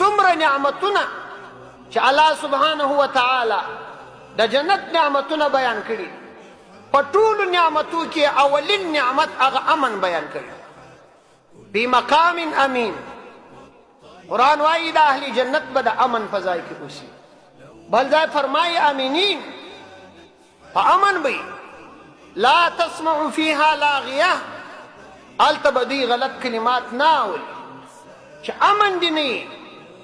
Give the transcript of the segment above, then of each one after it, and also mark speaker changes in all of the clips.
Speaker 1: څومره نعمتونه چې الله سبحانه وتعالی د جنت نعمتونه بیان کړي، په ټولو نعمتو کې اولین نعمت هغه امن بیان کړي. فی مقام امین، قرآن وایي د اهل جنت به د امن په ځای کې اوسي. بل ځای فرمایي امینین، په امن به لا تسمع فیها لاغیه، هلته به دوی غلط کلمات نه اوري. چې امن دې نه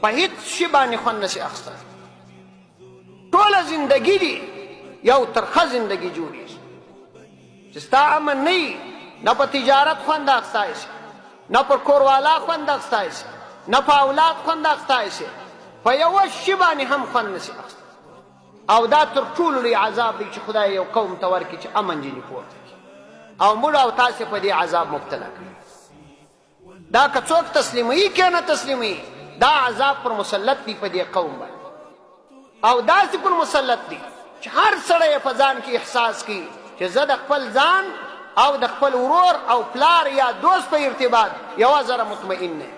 Speaker 1: په هیڅ شي باندې خوند نشي اخیستی. ټوله زندګي دې یو ترخه زندګي جوړېږي چې ستا امن نه وي، نه په تجارت خوند اخیستی شي، نه پر کوروالا خوند اخیستی شي، نه په اولاد خوند اخیستی شي، په یوه شي باندې هم خوند نشي اخیستی. او دا تر ټولو لوی عذاب دی چې خدای یو قوم ته ورکړي چې امن ځینې پورته کړي او موږ او تاسې په دې عذاب مبتلا کړي. دا که څوک تسلیموي که نه تسلیموي، دا عذاب پر مسلط دی په دې قوم باندې، او داسې پر مسلط دی چې هر سړی په ځان کې احساس کوي چې زه د خپل ځان او د خپل ورور او پلار یا دوست په ارتباط یوه ذره مطمئن نه.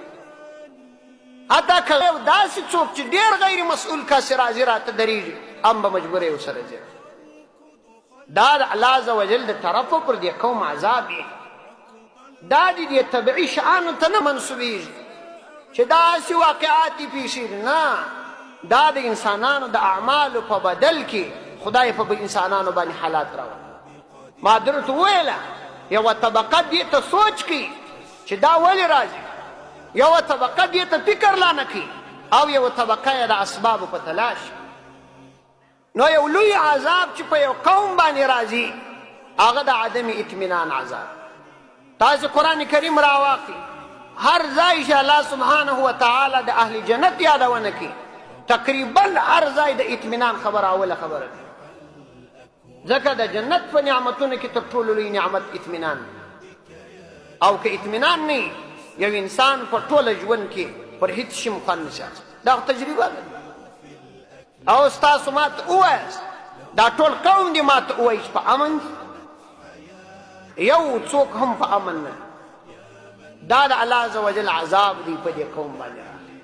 Speaker 1: حتی که یو داسې څوک چې ډېر غیر مسؤل کس راځي راته درېږي، هم به مجبور یې ورسره ځي. دا د الله عز وجل د طرفه پر دې قوم عذاب یې. دا د دې طبعي شانو ته نه منسوبېږي چې داسې واقعات دې پیښېږي، نه، دا د انسانانو د اعمالو په بدل کې خدای په انسانانو باندې حالات راوړي. ما درته وویله یوه طبقه دې ته سوچ کوي چې دا ولې راځي، یوه طبقه دې ته فکر لا نه کوي، او یوه طبقه یې د اسبابو په تلاش. نو یو لوی عذاب چې په یو قوم باندې راځي هغه د عدم اطمینان عذاب. تاسې قرآن کریم راواخلئ، هر ځای چې الله سبحانه وتعالی د اهل جنت یادونه کوي، تقریبا هر ځای د اطمینان خبره اوله خبره ده. ځکه د جنت په نعمتونو کې تر ټولو لوی نعمت اطمینان، او که اطمینان نه یو انسان په ټوله ژوند کې پر هیڅ شي خوند نشي اخیستی. دا تجربه ده. او ستاسو ما ته ووایاست، دا ټول قوم دې ما ته ووایي چې په امن دي، یو څوک هم په امن نه. دا د الله عز وجل عذاب دی په دې قوم باندې راغلی.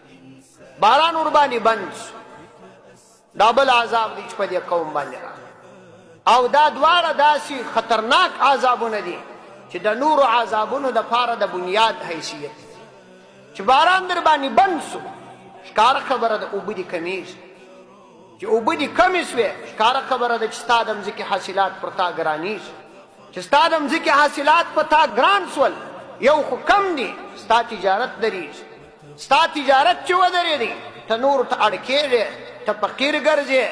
Speaker 1: باران ورباندې بند شو، دا بل عذاب دی چې په دې قوم باندې راغلی. او دا دواړه داسې خطرناک عذابونه دي چې د نورو عذابونو دپاره د بنیاد حیثیت، چې باران در باندې بند شو، ښکاره خبره ده اوبه دې کمیږي. چې اوبه دې کمې سوې، ښکاره خبره ده چې ستا د مځکې حاصلات پر تا ګرانېږي. چې ستا د مځکې حاصلات په تا ګران سول، یو خو کم دي، ستا تجارت درېږي. ستا تجارت چې ودرېدی، ته نورو ته اړ کېږې، ته فقیر ګرځې،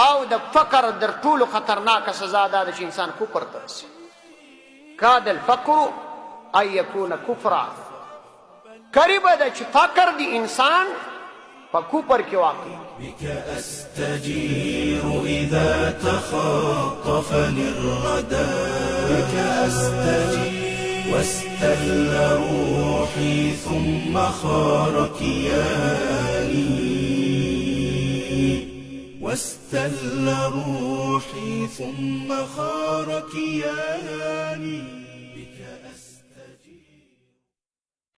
Speaker 1: او د فقر در ټولو خطرناکه سزا دا ده چې انسان کفر ته رسي. کاد الفقر ان یکون کفرا، قریبه ده چې فقر دی انسان په کفر کې واقع.
Speaker 2: بك أستجير إذا تخاطفني الردى، بك أستجير واستل روحي ثم خار كياني، واستل روحي ثم خار كياني.